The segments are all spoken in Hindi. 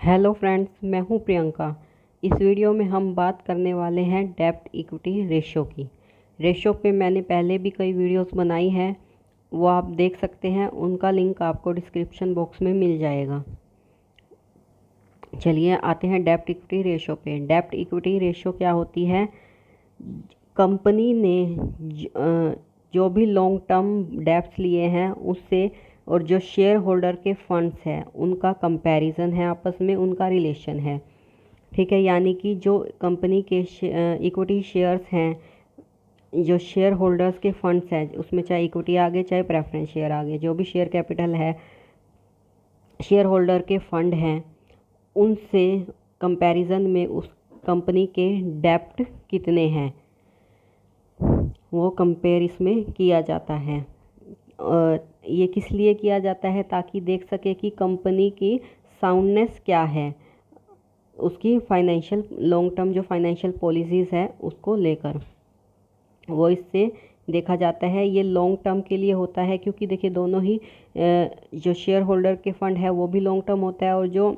हेलो फ्रेंड्स, मैं हूं प्रियंका। इस वीडियो में हम बात करने वाले हैं डेब्ट इक्विटी रेशो की। रेशो पे मैंने पहले भी कई वीडियोस बनाई हैं, वो आप देख सकते हैं। उनका लिंक आपको डिस्क्रिप्शन बॉक्स में मिल जाएगा। चलिए आते हैं डेब्ट इक्विटी रेशो पे। डेब्ट इक्विटी रेशो क्या होती है? कंपनी ने जो भी लॉन्ग टर्म डेब्ट्स लिए हैं उससे और जो शेयर होल्डर के फंड्स हैं उनका कंपैरिजन है, आपस में उनका रिलेशन है। ठीक है, यानी कि जो कंपनी के इक्विटी शेयर्स हैं, जो शेयर होल्डर्स के फंड्स हैं, उसमें चाहे इक्विटी आगे चाहे प्रेफरेंस शेयर आगे, जो भी शेयर कैपिटल है, शेयर होल्डर के फंड हैं, उनसे कंपैरिजन में उस कंपनी के डेब्ट कितने हैं वो कंपेयर इसमें किया जाता है। ये किस लिए किया जाता है? ताकि देख सके कि कंपनी की साउंडनेस क्या है, उसकी फाइनेंशियल लॉन्ग टर्म जो फाइनेंशियल पॉलिसीज़ है उसको लेकर वो इससे देखा जाता है। ये लॉन्ग टर्म के लिए होता है क्योंकि देखिए दोनों ही जो शेयर होल्डर के फंड है वो भी लॉन्ग टर्म होता है और जो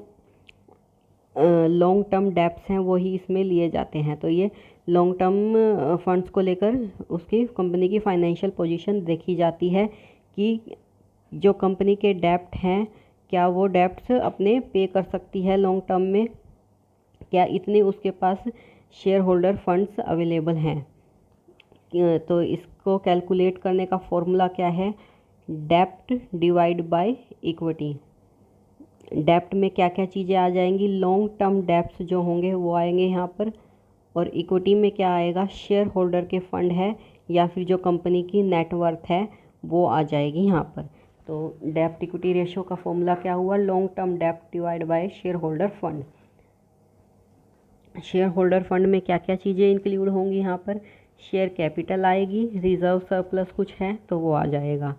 लॉन्ग टर्म डेब्ट्स हैं वो ही इसमें लिए जाते हैं। तो ये लॉन्ग टर्म फंड्स को लेकर उसकी कंपनी की फाइनेंशियल पोजीशन देखी जाती है कि जो कंपनी के डेब्ट हैं क्या वो डेब्ट्स अपने पे कर सकती है लॉन्ग टर्म में, क्या इतने उसके पास शेयर होल्डर फंड्स अवेलेबल हैं। तो इसको कैलकुलेट करने का फॉर्मूला क्या है? डेब्ट डिवाइड बाय इक्विटी। डेब्ट में क्या क्या चीज़ें आ जाएंगी? लॉन्ग टर्म डेब्ट्स जो होंगे वो आएंगे यहाँ पर, और इक्विटी में क्या आएगा? शेयर होल्डर के फंड है या फिर जो कंपनी की नेटवर्थ है वो आ जाएगी यहाँ पर। तो डेब्ट इक्विटी रेशो का फॉर्मूला क्या हुआ? लॉन्ग टर्म डेब्ट divide by share holder fund. Share holder fund में क्या क्या चीज़ें इंक्लूड होंगी यहाँ पर? शेयर कैपिटल आएगी, रिजर्व सरप्लस कुछ है तो वो आ जाएगा।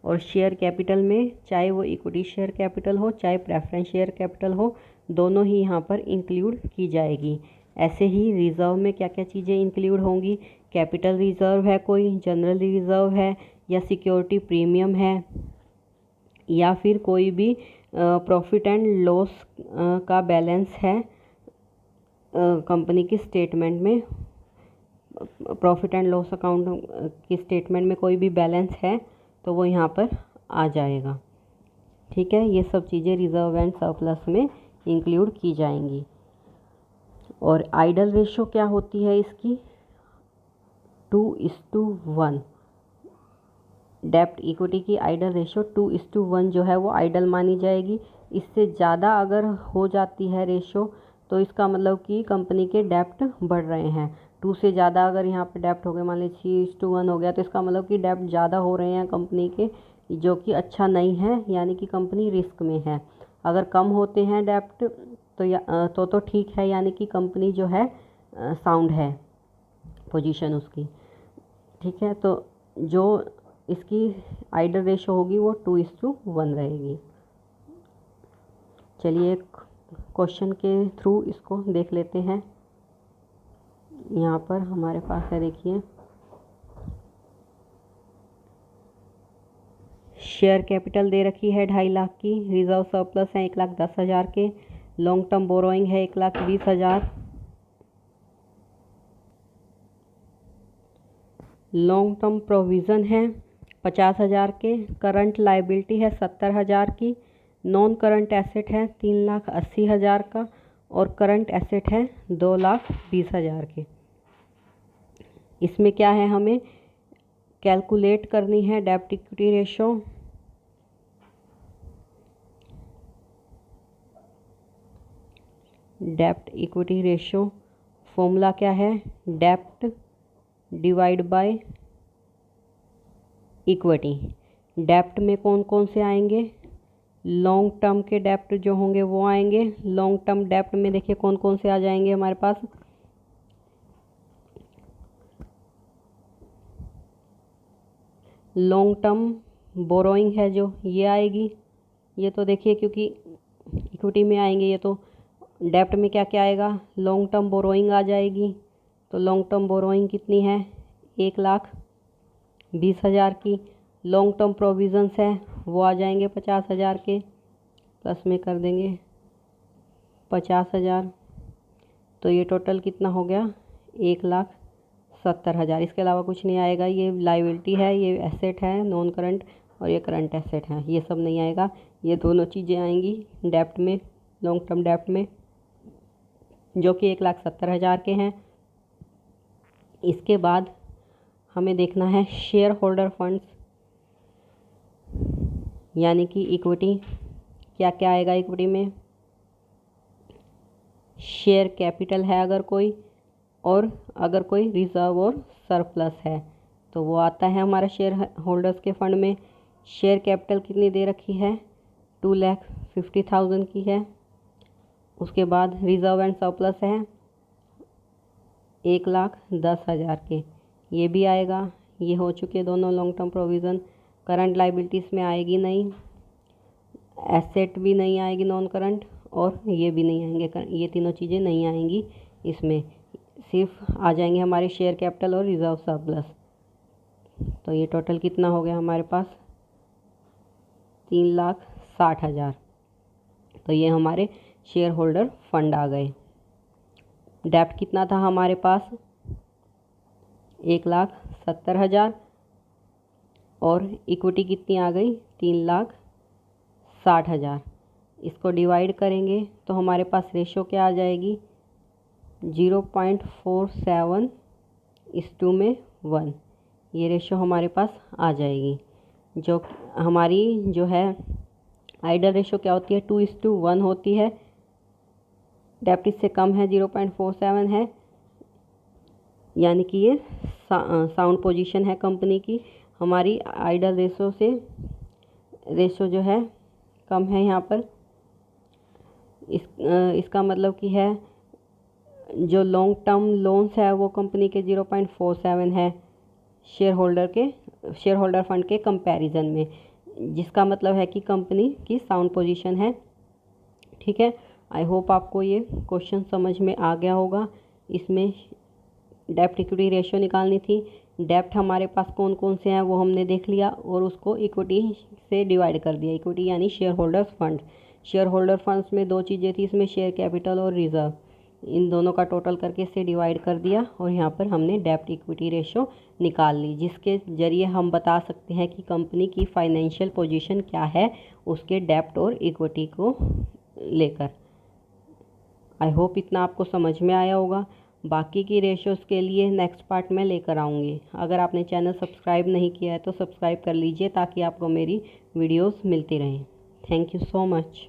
और शेयर कैपिटल में चाहे वो इक्विटी शेयर कैपिटल हो चाहे प्रेफरेंस शेयर कैपिटल हो, दोनों ही यहाँ पर इंक्लूड की जाएगी। ऐसे ही रिज़र्व में क्या क्या चीज़ें इंक्लूड होंगी? कैपिटल रिज़र्व है, कोई जनरल रिज़र्व है, या सिक्योरिटी प्रीमियम है, या फिर कोई भी प्रॉफिट एंड लॉस का बैलेंस है कंपनी की स्टेटमेंट में, प्रॉफिट एंड लॉस अकाउंट की स्टेटमेंट में कोई भी बैलेंस है तो वो यहाँ पर आ जाएगा। ठीक है, ये सब चीज़ें रिज़र्व एंड सरप्लस में इंक्लूड की जाएंगी। और आइडल रेशो क्या होती है इसकी? 2:1। डेब्ट इक्विटी की आइडल रेशो 2:1 जो है वो आइडल मानी जाएगी। इससे ज़्यादा अगर हो जाती है रेशो तो इसका मतलब कि कंपनी के डेब्ट बढ़ रहे हैं। 2 से ज़्यादा अगर यहाँ पे डेब्ट हो गए, मान लीजिए 3:1 हो गया, तो इसका मतलब कि डेब्ट ज़्यादा हो रहे हैं कंपनी के, जो कि अच्छा नहीं है, यानी कि कंपनी रिस्क में है। अगर कम होते हैं डेब्ट तो ठीक है, यानी कि कंपनी जो है साउंड है पोजीशन उसकी। ठीक है, तो जो इसकी आइडल रेशो होगी वो 2:1 रहेगी। चलिए एक क्वेश्चन के थ्रू इसको देख लेते हैं। यहाँ पर हमारे पास है, देखिए, शेयर कैपिटल दे रखी है 2.5 लाख की, रिजर्व सरप्लस है 1,10,000 के, लॉन्ग टर्म बोरोइंग है 1,20,000, लॉन्ग टर्म प्रोविज़न है 50,000 के, करंट लाइबिलिटी है 70,000 की, नॉन करंट एसेट है 3,80,000 का, और करंट एसेट है 2,20,000 के। इसमें क्या है, हमें कैलकुलेट करनी है डेब्ट इक्विटी रेशो। डेब्ट इक्विटी रेशो फॉर्मूला क्या है? डेब्ट डिवाइड बाय इक्विटी। डेब्ट में कौन कौन से आएंगे? लॉन्ग टर्म के डेब्ट जो होंगे वो आएंगे। लॉन्ग टर्म डेब्ट में देखिए कौन कौन से आ जाएंगे हमारे पास। लॉन्ग टर्म बोरोइंग है जो, ये आएगी। ये तो देखिए क्योंकि इक्विटी में आएंगे ये, तो डेब्ट में क्या क्या आएगा? लॉन्ग टर्म बोरोइंग आ जाएगी। तो लॉन्ग टर्म बोरोइंग कितनी है? 1,20,000 की। लॉन्ग टर्म प्रोविजंस है वो आ जाएंगे 50,000 के, प्लस में कर देंगे 50,000। तो ये टोटल कितना हो गया, 1,70,000। इसके अलावा कुछ नहीं आएगा। ये लाइबिलिटी है, ये एसेट है नॉन करंट, और ये करंट एसेट है, ये सब नहीं आएगा। ये दोनों चीज़ें आएंगी डेप्ट में, लॉन्ग टर्म डेप्ट में, जो कि 1,70,000 के हैं। इसके बाद हमें देखना है शेयर होल्डर फंड्स, यानी कि इक्विटी। क्या क्या आएगा इक्विटी में, शेयर कैपिटल है अगर कोई, और अगर कोई रिजर्व और सरप्लस है तो वो आता है हमारा शेयर होल्डर्स के फंड में। शेयर कैपिटल कितनी दे रखी है, 2,50,000 की है। उसके बाद रिजर्व एंड सरप्लस है 1,10,000 के, ये भी आएगा। ये हो चुके दोनों long term provision. Current liabilities में आएगी नहीं, एसेट भी नहीं आएगी नॉन करंट, और ये भी नहीं आएंगे, ये तीनों चीज़ें नहीं आएंगी इसमें। सिर्फ आ जाएंगे हमारे शेयर कैपिटल और रिजर्व सरप्लस। तो ये टोटल कितना हो गया हमारे पास, 3,60,000। तो ये हमारे शेयर होल्डर फंड आ गए। डेप्ट कितना था हमारे पास, 1,70,000, और इक्विटी कितनी आ गई, 3,60,000। इसको डिवाइड करेंगे तो हमारे पास रेशो क्या आ जाएगी, 0.47:1। ये रेशो हमारे पास आ जाएगी। जो हमारी जो है आइडल रेशो क्या होती है, 2:1 होती है। डेप्ट इससे कम है, 0.47 है, यानी कि ये साउंड पोजीशन है कंपनी की। हमारी आइडल रेशो जो है कम है यहाँ पर। इसका मतलब कि है जो लॉन्ग टर्म लोन्स है वो कंपनी के 0.47 है शेयर होल्डर फंड के कंपैरिजन में, जिसका मतलब है कि कंपनी की साउंड पोजीशन है। ठीक है, आई होप आपको ये क्वेश्चन समझ में आ गया होगा। इसमें डेप्ट इक्विटी रेशियो निकालनी थी। डेप्ट हमारे पास कौन कौन से हैं वो हमने देख लिया, और उसको इक्विटी से डिवाइड कर दिया। इक्विटी यानी share holders fund. Share holder funds में दो चीज़ें थी, इसमें शेयर कैपिटल और रिजर्व, इन दोनों का टोटल करके इसे डिवाइड कर दिया, और यहाँ पर हमने डेप्ट इक्विटी रेशो निकाल ली, जिसके ज़रिए हम बता सकते हैं कि कंपनी की फाइनेंशियल पोजीशन क्या है उसके डेप्ट और इक्विटी को लेकर। आई होप इतना आपको समझ में आया होगा। बाकी की रेशोज़ के लिए नेक्स्ट पार्ट में लेकर आऊँगी। अगर आपने चैनल सब्सक्राइब नहीं किया है तो सब्सक्राइब कर लीजिए, ताकि आपको मेरी वीडियोस मिलती रहें। Thank you so much.